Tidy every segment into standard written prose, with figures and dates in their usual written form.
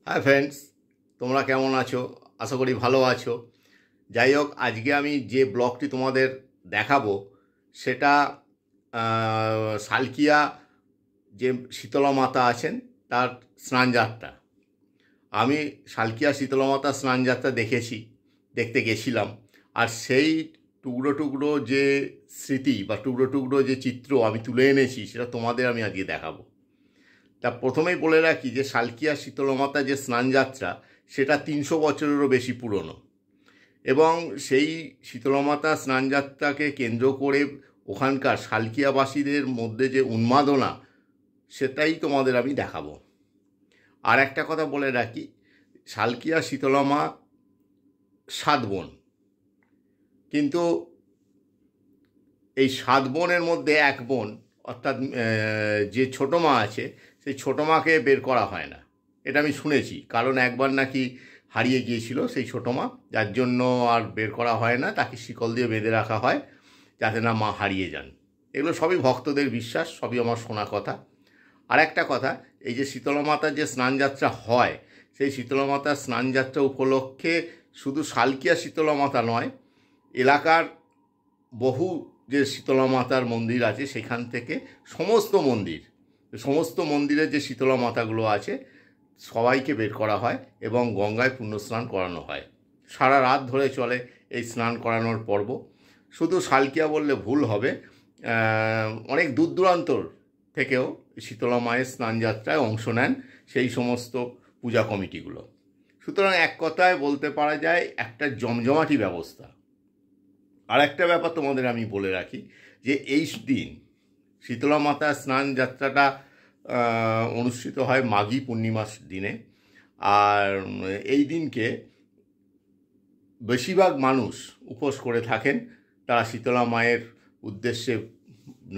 Hi friends, তোমরা কেমন আছো? আশা করি ভালো আছো। যাই হোক, আজকে আমি যে ব্লগটি তোমাদের দেখাবো সেটা সালকিয়া যে শীতলা মাতা আছেন তার স্নানযাত্রা। আমি সালকিয়া শীতলা মাতা স্নানযাত্রা দেখতে গেছিলাম। আর সেই টুকরো টুকরো যে স্মৃতি বা টুকরো টুকরো যে চিত্র আমি তুলে এনেছি সেটা তোমাদের আমি আজকে দেখাবো। তা প্রথমেই বলে রাখি যে সালকিয়া শীতলা মাতা যে স্নানযাত্রা সেটা 300 বছরেরও বেশি পুরনো, এবং সেই শীতলা মাতা স্নানযাত্রাকে কেন্দ্র করে ওখানকার সালকিয়াবাসীদের মধ্যে যে উন্মাদনা সেটাই তোমাদের আমি দেখাবো। আর একটা কথা বলে রাখি, সালকিয়া শীতলা মা 7 বোন, কিন্তু এই 7 বোনের মধ্যে এক বোন অর্থাৎ যে ছোটো মা আছে সেই ছোটো মাকে বের করা হয় না, এটা আমি শুনেছি। কারণ একবার নাকি হারিয়ে গিয়েছিল সেই ছোটো মা, যার জন্য আর বের করা হয় না, তাকে শিকল দিয়ে বেঁধে রাখা হয় যাতে না মা হারিয়ে যান। এগুলো সবই ভক্তদের বিশ্বাস, সবই আমার শোনা কথা। আর একটা কথা, এই যে শীতলা মাতার যে স্নানযাত্রা হয় সেই শীতলা মাতার স্নানযাত্রা উপলক্ষে শুধু সালকিয়া শীতলা মাতা নয়, এলাকার বহু যে শীতলা মাতার মন্দির আছে সেখান থেকে সমস্ত মন্দিরের যে শীতলা মাতাগুলো আছে সবাইকে বের করা হয় এবং গঙ্গায় পুণ্যস্নান করানো হয়। সারা রাত ধরে চলে এই স্নান করানোর পর্ব। শুধু সালকিয়া বললে ভুল হবে, অনেক দূর দূরান্তর থেকেও শীতলা মায়ের স্নানযাত্রায় অংশ নেন সেই সমস্ত পূজা কমিটিগুলো। সুতরাং এক কথায় বলতে পারা যায় একটা জমজমাটি ব্যবস্থা। আর একটা ব্যাপার তোমাদের আমি বলে রাখি যে এই দিন শীতলা মাতার স্নান যাত্রাটা অনুষ্ঠিত হয় মাঘী পূর্ণিমার দিনে। আর এই দিনকে বেশিরভাগ মানুষ উপোস করে থাকেন। তারা শীতলা মায়ের উদ্দেশ্যে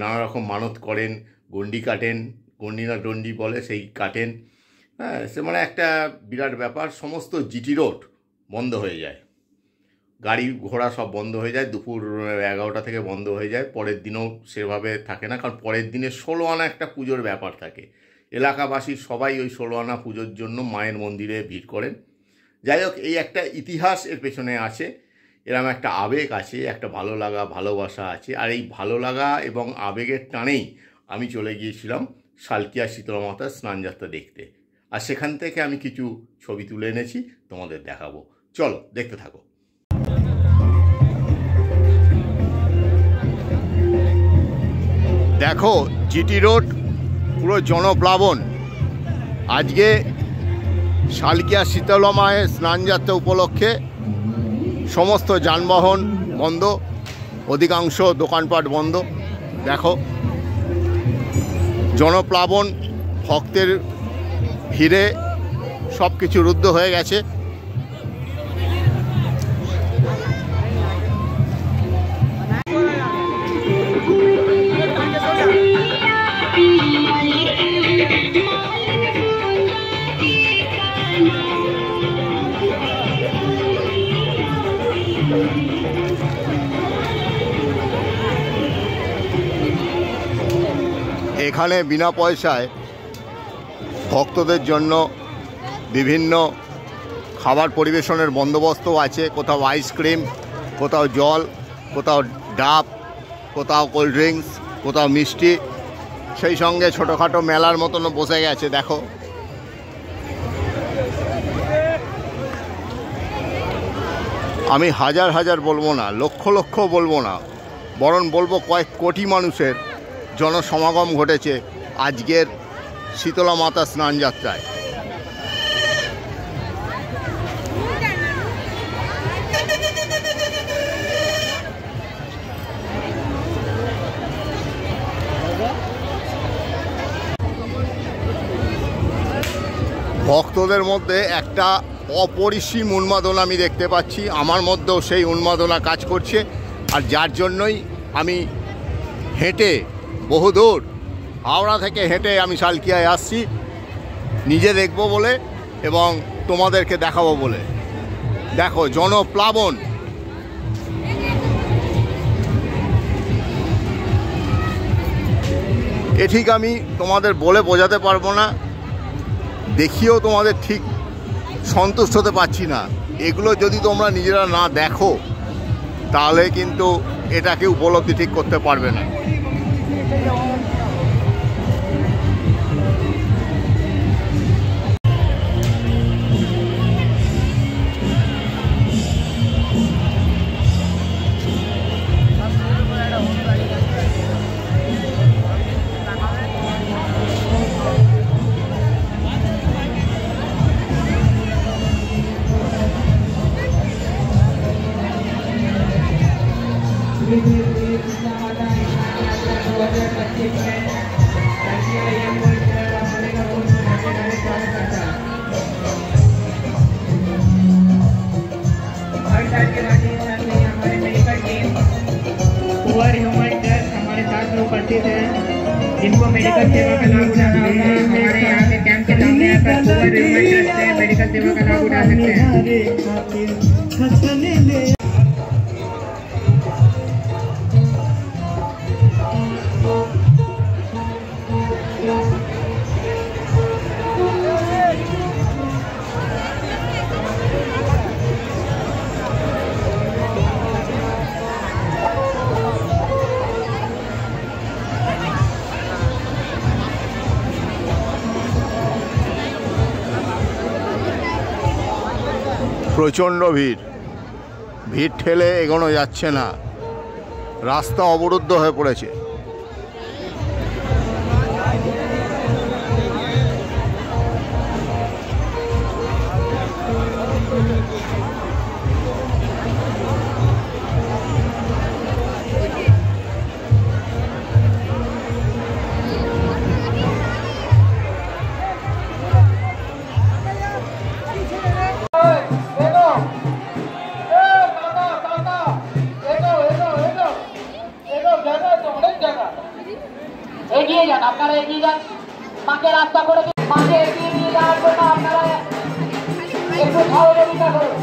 নানা রকম মানত করেন, গণ্ডি কাটেন, গণ্ডি না ডন্ডি বলে সেই কাটেন। হ্যাঁ, সে মানে একটা বিরাট ব্যাপার। সমস্ত জিটি রোড বন্ধ হয়ে যায়, গাড়ি ঘোড়া সব বন্ধ হয়ে যায়, দুপুর 11টা থেকে বন্ধ হয়ে যায়। পরের দিনও সেভাবে থাকে না, কারণ পরের দিনে 16 আনা একটা পুজোর ব্যাপার থাকে। এলাকাবাসীর সবাই ওই 16 আনা পুজোর জন্য মায়ের মন্দিরে ভিড় করেন। যাই হোক, এই একটা ইতিহাস এর পেছনে আছে, এরকম একটা আবেগ আছে, একটা ভালো লাগা ভালোবাসা আছে। আর এই ভালো লাগা এবং আবেগের টানেই আমি চলে গিয়েছিলাম সালকিয়া শীতলা মাতার স্নানযাত্রা দেখতে। আর সেখান থেকে আমি কিছু ছবি তুলে এনেছি, তোমাদের দেখাবো। চলো দেখতে থাকো। দেখো, জিটি রোড পুরো জনপ্লাবন। আজকে সালকিয়া শীতলা মায়ের স্নানযাত্রা উপলক্ষে সমস্ত যানবাহন বন্ধ, অধিকাংশ দোকানপাট বন্ধ। দেখো, জনপ্লাবন, ভক্তের ভিড়ে সব কিছু রুদ্ধ হয়ে গেছে। এখানে বিনা পয়সায় ভক্তদের জন্য বিভিন্ন খাবার পরিবেশনের বন্দোবস্তও আছে। কোথাও আইসক্রিম, কোথাও জল, কোথাও ডাব, কোথাও কোল্ড ড্রিঙ্কস, কোথাও মিষ্টি, সেই সঙ্গে ছোটোখাটো মেলার মতনও বসে গেছে। দেখো, আমি হাজার হাজার বলবো না, লক্ষ লক্ষ বলবো না, বরং বলবো কয়েক কোটি মানুষের জনসমাগম ঘটেছে আজকের শীতলা মাতা স্নানযাত্রায়। ভক্তদের মধ্যে একটা অপরিসীম উন্মাদনা আমি দেখতে পাচ্ছি, আমার মধ্যেও সেই উন্মাদনা কাজ করছে। আর যার জন্যই আমি হেঁটে বহুদূর হাওড়া থেকে হেঁটে আমি সালকিয়ায় আসছি, নিজে দেখব বলে এবং তোমাদেরকে দেখাবো বলে। দেখো, জনপ্লাবন। এ ঠিক আমি তোমাদের বলে বোঝাতে পারবো না, দেখিয়েও তোমাদের ঠিক সন্তুষ্ট হতে পারছি না। এগুলো যদি তোমরা নিজেরা না দেখো তাহলে কিন্তু এটাকে উপলব্ধি ঠিক করতে পারবে না। जिनको मेडिकल सेवा का लाभ उठाना होगा हमारे यहाँ के कैंप के सामने आकर पूरा रिमाइंडर से मेडिकल सेवा का लाभ उठा सकते हैं। প্রচণ্ড ভিড়, ভিড় ঠেলে এগোনো যাচ্ছে না, রাস্তা অবরুদ্ধ হয়ে পড়েছে। এগিয়ে যান, আপনারা এগিয়ে যান, মাকে রাস্তা করে দিন, মাকে এগিয়ে নিয়ে যাওয়ার জন্য আপনারা একটু সহযোগিতা করুন।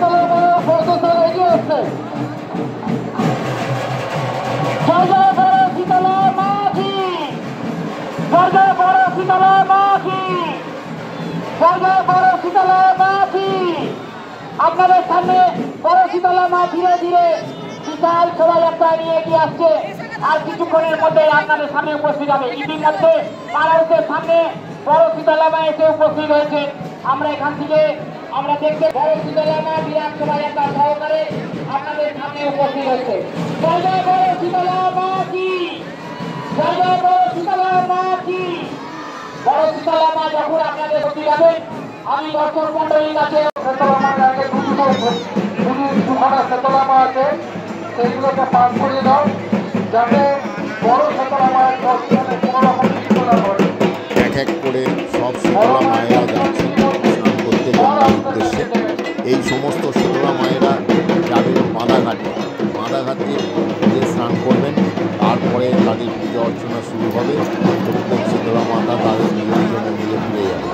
শীতলা মা প্রদর্শন এগিয়ে আসছে। জয় জয় বড় শীতলা মা কি, জয় জয় বড় শীতলা মা কি, জয় জয় বড় শীতলা মা কি। আপনাদের সামনে বড় শীতলা মা ধীরে ধীরে বিশাল শোভাযাত্রা নিয়ে এগিয়ে আসছে। আর কিছুক্ষণের মধ্যে আপনাদের সামনে উপস্থিত হবে। ইতিমধ্যে পাড়াউতের সামনে বড় শীতলা মা এসে উপস্থিত হয়েছে। আমরা এখান থেকে আমরা দেখতে বড় শীতলা মা বিরাট শোভাযাত্রা সহকারে আপনাদের সামনে উপস্থিত হয়েছে। জয় জয় বড় শীতলা মা কি, জয় জয় বড় শীতলা মা কি। বড় শীতলা মা যখন আপনাদের প্রতি যাবেন, আমি দর্শক মন্ডলীর কাছে শীতলা মার আগে দুখানা শীতলা মা আছে, সেইগুলোকে পাঠ করিয়ে দাও যাতে বড় শীতলা মায়ের দর্শনে কোনো রকম কিছু না ঘটে। এক এক করে সব শীতলা মায়েরা যাচ্ছেন স্নান করতে গঙ্গার উদ্দেশ্যে। এই সমস্ত শীতলা মায়েরা যাবেন মাদাঘাটে। মাদাঘাটে যে স্নান করবেন, তারপরে তাদের পূজা অর্চনা শুরু হবে। প্রত্যেক শীতলা মাতা তাদের নিজ নিজ মন্দিরে ফিরে যাবে।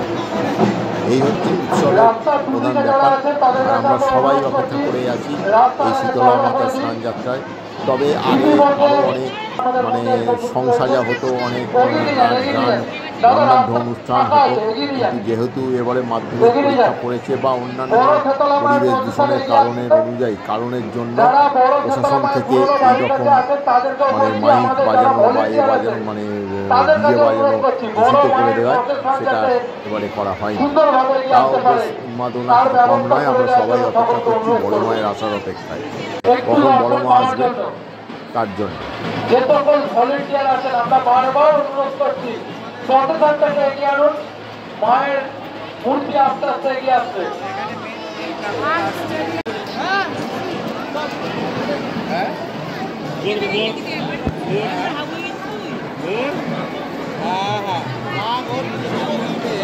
এই হচ্ছে উৎসবের প্রধান ব্যাপার। আর আমরা সবাই অপেক্ষা করে আছি এই শীতলা মাতার স্নান যাত্রায়। তবে আগে আরও অনেক সংসাজা হতো, অনেক নাচ গান বর্ণাঢ্য অনুষ্ঠান হতো, কিন্তু যেহেতু এবারে মাধ্যমিক পরীক্ষা পড়েছে বা অন্যান্য পরিবেশ দূষণের কারণের জন্য প্রশাসন থেকে এইরকম মাইক বাজানো বা বাজানো ডিজে বাজানো নিষিদ্ধ করে দেওয়ায় সেটা এবারে করা হয়নি। তাও বেশ উন্মাদনা কম নয়। আমরা সবাই অপেক্ষা করছি বড় মায়ের আসার অপেক্ষায়, কখন বড় মা আসবে তার জন্য। যে সকল ভলেন্টিয়ার আছেন আমরা বারবার অনুরোধ করছি সচেতনতাকে এগিয়ে আনুন। মায়ের মূর্তি আস্তে আস্তে এগিয়ে আসছে।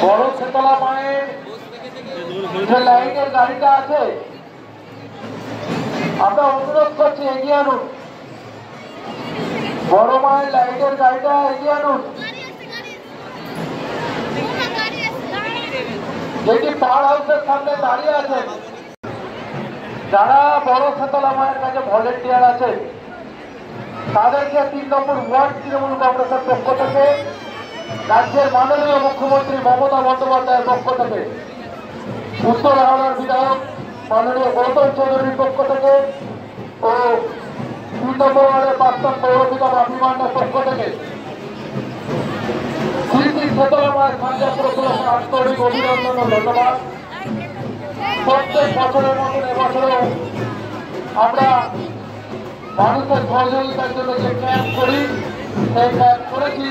বড় শীতলা মায়ের যে লাইনের গাড়িটা আছে আমরা অনুরোধ করছি এগিয়ে আনুন। বড় মায়ের লাইটের গাড়িটা এগিয়ে আনুন। যেটি পাওয়ার হাউসের সামনে দাঁড়িয়ে আছেন, যারা বড় শীতলা মায়ের কাছে ভলেন্টিয়ার আছে তাদেরকে 3 নম্বর ওয়ার্ড তৃণমূল কংগ্রেসের পক্ষ থেকে, রাজ্যের মাননীয় মুখ্যমন্ত্রী মমতা বন্দ্যোপাধ্যায়ের পক্ষ থেকে, উত্তর হাওড়ার বিধায়ক মাননীয় গৌতম চৌধুরীর পক্ষ থেকে ও 3 নম্বর ওয়ার্ডের প্রাক্তন পৌরপিতা বাপি মান্নার পক্ষ থেকে শীতলা মায়ের সানযাত্রা উপলক্ষে আন্তরিক অভিনন্দন ও ধন্যবাদ। প্রত্যেক বছরের মতন এবছরেও আমরা মানুষের সহযোগিতার জন্য যে ক্যাম্প করি সেই ক্যাম্প করেছি।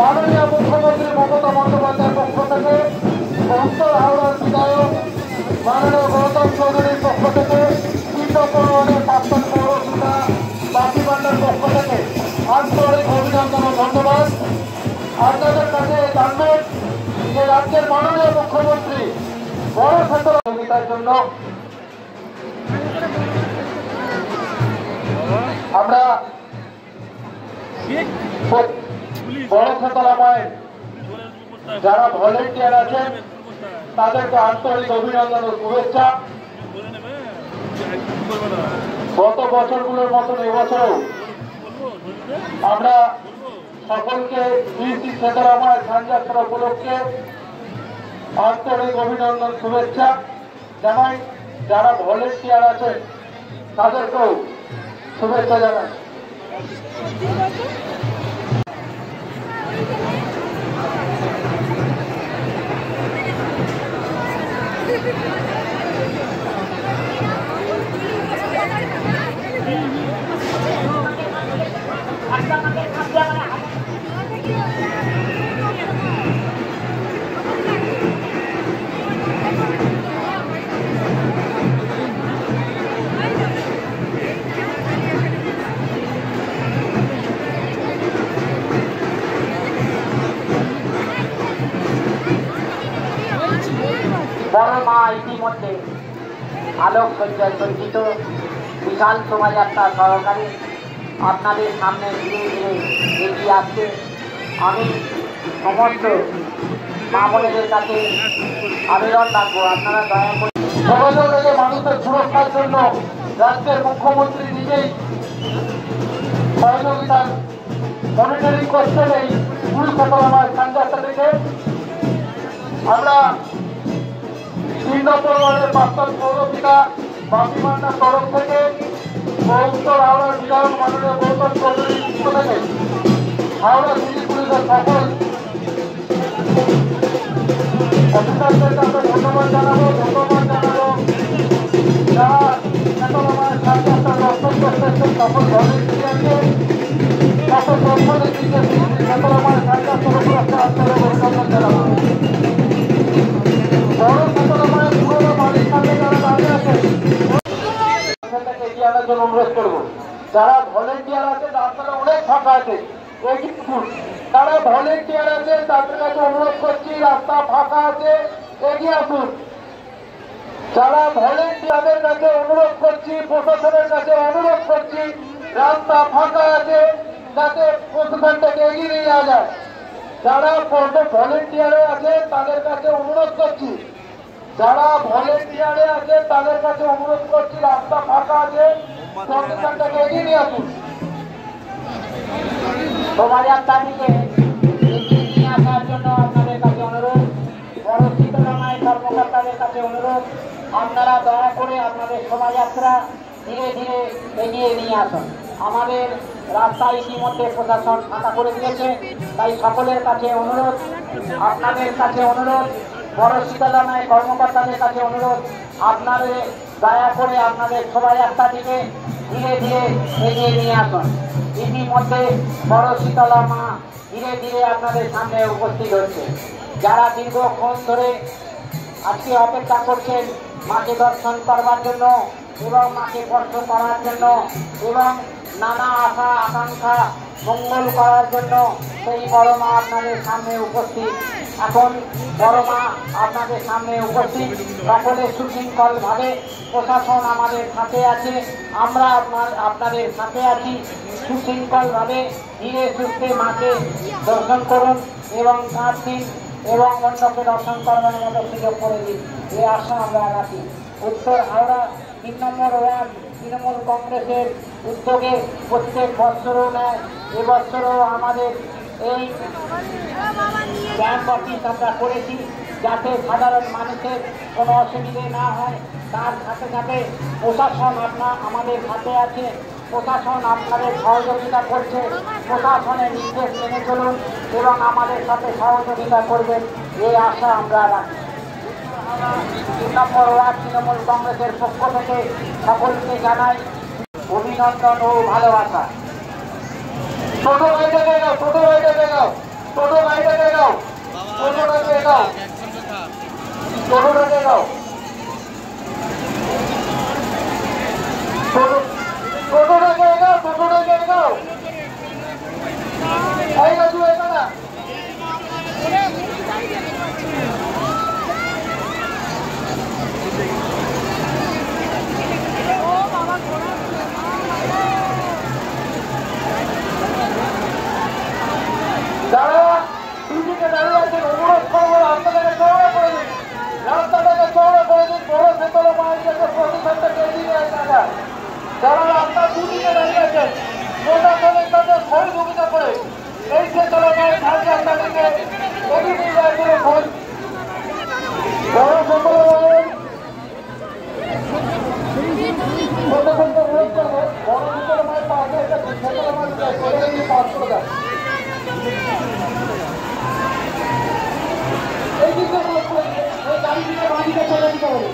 মাননীয় মুখ্যমন্ত্রী মমতা বন্দ্যোপাধ্যায়ের পক্ষ থেকে, উত্তর হাওড়ার বিধায়ক মাননীয় গৌতম চৌধুরীর পক্ষ থেকে, 3 নম্বর ওয়ার্ডের প্রাক্তন পৌরপিতা বাপি মান্নার পক্ষ থেকে আন্তরিক অভিনন্দন ও ধন্যবাদ। আপনাদের কাছে জানবেন যে রাজ্যের মাননীয় মুখ্যমন্ত্রী বড় সহযোগিতার জন্য আমরা বড় শীতলা মায়ের যারা ভলেন্টিয়ার আছেন তাদেরকে আন্তরিক অভিনন্দন ও শুভেচ্ছা। গত বছরগুলোর মতন এবছরও আমরা সকলকে শীতলা মায়ের সানযাত্রা উপলক্ষে আন্তরিক অভিনন্দন শুভেচ্ছা জানাই। যারা ভলেন্টিয়ার আছেন তাদেরকেও শুভেচ্ছা জানাই। ইতিমধ্যে আলোক সজ্জায় সজ্জিত বিশাল শোভাযাত্রা সহকারে আপনাদের সামনে ধীরে ধীরে এগিয়ে আসছে। আমি সমস্ত মা বোনেদের কাছে আবেদন রাখবো, আপনারা দয়া করে সহযোগিতা মানুষের সুরক্ষার জন্য রাজ্যের মুখ্যমন্ত্রী নিজেই সহযোগিতার মনিটরিং করছেন এই আমার সানজাস্তা থেকে। আমরা 3 নম্বর ওয়ার্ডের প্রাক্তন পৌরপিতা বাপি মান্নার তরফ থেকে উত্তর হাওড়ার বিধায়ক মাননীয় গৌতম চৌধুরীর পক্ষ থেকে হাওড়া সিটি পুলিশের সকল অফিসারদের কাছে ধন্যবাদ জানাবো যারা আমার সানজাস্তার দর্শন করতেছেন সকল ভলেন্টিয়ারকে সকল দর্শনের দিকে আমার সানজাস্তার উপর একটা আন্তরিক অভিনন্দন জানাবো। বড় আমার পুরোনো বাড়ির সামনে যারা দাঁড়িয়ে আছে এগিয়ে আনার জন্য অনুরোধ করবো। যারা ভলেন্টিয়ার আছে রাস্তাটা অনেক ফাঁকা আছে, তারা ভলেন্টিয়ার আছে তাদের কাছে অনুরোধ করছি রাস্তা ফাঁকা আছে এগিয়ে আসুন। যারা ভলেন্টিয়ারদের কাছে অনুরোধ করছি, প্রশাসনের কাছে অনুরোধ করছি রাস্তা ফাঁকা আছে যাতে প্রশাসনটাকে এগিয়ে নিয়ে যাওয়া যায়। যারা ভলেন্টিয়ারে আছে তাদের কাছে অনুরোধ করছি, যারা ভলেন্টিয়ারে আছে তাদের কাছে অনুরোধ করছি রাস্তা ফাঁকা আছে প্রশাসনটাকে এগিয়ে নিয়ে আসুন। শোভাযাত্রাটিকে এগিয়ে নিয়ে আসার জন্য আপনাদের কাছে অনুরোধ, বড় শীতলা মায়ের কর্মকর্তাদের কাছে অনুরোধ, আপনারা দয়া করে আপনাদের শোভাযাত্রা ধীরে ধীরে এগিয়ে নিয়ে আসুন। আমাদের রাস্তা ইতিমধ্যে প্রশাসন ফাঁকা করে দিয়েছে, তাই সকলের কাছে অনুরোধ, আপনাদের কাছে অনুরোধ, বড় শীতলা মায়ের কর্মকর্তাদের কাছে অনুরোধ, আপনাদের দয়া করে আপনাদের শোভাযাত্রাটিকে ধীরে ধীরে এগিয়ে নিয়ে আসুন। ইতিমধ্যে বড় শীতলা মা ধীরে ধীরে আপনাদের সামনে উপস্থিত হচ্ছে। যারা দীর্ঘক্ষণ ধরে আজকে অপেক্ষা করছেন মাকে দর্শন করবার জন্য এবং মাকে স্পর্শ করার জন্য এবং নানা আশা আকাঙ্ক্ষা মঙ্গল করার জন্য সেই বড় মা আপনাদের সামনে উপস্থিত। এখন বড় মা আপনাদের সামনে উপস্থিত, সকলে সুশৃঙ্খলভাবে প্রশাসন আমাদের সাথে আছে, আমরা আপনাদের সাথে আছি। সুশৃঙ্খলভাবে ধীরে সুস্থে মাকে দর্শন করুন এবং কাঁদ দিন এবং অন্যকে দর্শন করবার মতো সুযোগ করে দিন, এই আশা আমরা রাখি। উত্তর হাওড়া 3 নম্বর ওয়ার্ড তৃণমূল কংগ্রেসের উদ্যোগে প্রত্যেক বছরও নেয়, এবছরও আমাদের এই ক্যাম্প অফিস আমরা করেছি যাতে সাধারণ মানুষের কোনো অসুবিধে না হয়। তার সাথে সাথে প্রশাসন আমাদের সাথে আছে, প্রশাসন আপনাদের সহযোগিতা করছে, প্রশাসনের নির্দেশ মেনে চলুন এবং আমাদের সাথে সহযোগিতা করবেন, এই আশা আমরা রাখি। 3 নম্বর ওয়ার্ড তৃণমূল কংগ্রেসের পক্ষ থেকে সকলকে জানাই অভিনন্দন ও ভালোবাসা। ছোট গাড়িটাকে গাও, ছোট গাড়িটাকে গাও, ছোট গাড়িটাকে গাও, ছোটটাকে গাও, ছোটটাকে গাও, ছোটটাকে গাও, ছোটটাকে গাও। এই গাছু এখানে যারা দুদিকে দাঁড়িয়ে আছেন অনুরোধ করবো রাস্তাটাকে চওড়া করে দিন, রাস্তাটাকে চওড়া করে দিন, বড় শীতলা মায়ের কাছে প্রতিষ্ঠানটাকে এগিয়ে আসা যায়। যারা রাস্তার দুদিকে দাঁড়িয়ে আছেন প্রশাসনের কাছে সহযোগিতা করে এই শীতলা মায়ের রাস্তাটাকে এগিয়ে নিয়ে যায় বলে বড় শীতলা মায়ের প্রশাসনকে অনুরোধ করবো বড় শীতলা মায়ের পাশে একটা শীতলা মায়ের পাশ করে দেয়। এই দিকে ওই গাড়ি দিকে বাড়িতে চলে দিতে হবে,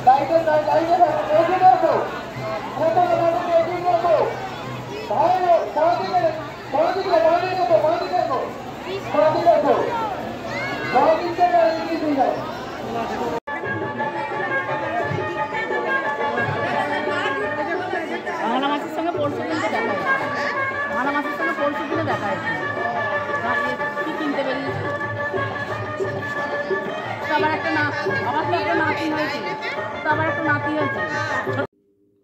লাইটের এগিয়ে আসো, এগিয়ে আসো, ভালো সারাদিকে সারাদিকে বাড়িতে আসো, বাড়িতে আসো, সারাদিকে আসো, সারাদিকে এগিয়ে দিয়ে যাও। বাংলা মাছের সঙ্গে পরশু কিনতে দেখা যায়, বাংলা মাছের সঙ্গে পরশু কিনে দেখা যাচ্ছে কি কিনতে পেরেছি। আবার একটা না, আমার তো একটা নাতি হয়েছে। তো আমার একটা নাতি হয়েছে।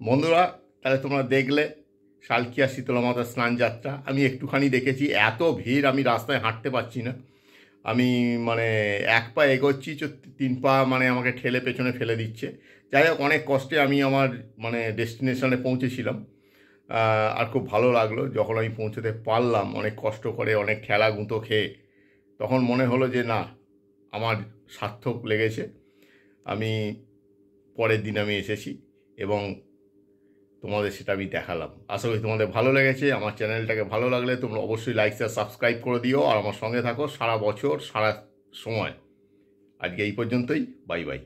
বন্ধুরা, তাহলে তোমরা দেখলে শালকিয়া শীতলা মাতার স্নান যাত্রা। আমি একটুখানি দেখেছি, এত ভিড় আমি রাস্তায় হাঁটতে পারছি না। আমি মানে এক পা এগোচ্ছি, 3 পা মানে আমাকে ঠেলে পেছনে ফেলে দিচ্ছে। যাই হোক, অনেক কষ্টে আমি আমার মানে ডেস্টিনেশনে পৌঁছেছিলাম। আর খুব ভালো লাগলো যখন আমি পৌঁছতে পারলাম, অনেক কষ্ট করে, অনেক ঠেলা গুঁতো খেয়ে। তখন মনে হলো যে না, আমার সার্থক লেগেছে। আমি পরের দিন আমি এসেছি এবং তোমাদের সেটা আমি দেখালাম। আশা করি তোমাদের ভালো লেগেছে। আমার চ্যানেলটাকে ভালো লাগলে তোমরা অবশ্যই লাইক শেয়ার সাবস্ক্রাইব করে দিও, আর আমার সঙ্গে থাকো সারা বছর সারা সময়। আজকে এই পর্যন্তই, বাই বাই।